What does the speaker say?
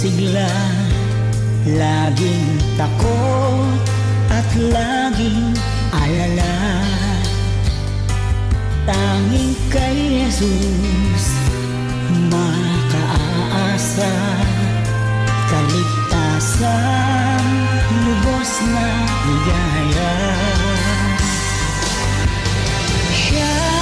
sigla, laging takot at laging alala. Tanging kay Jesus makaasa, kaligtasan, lubos na ligaya. Siya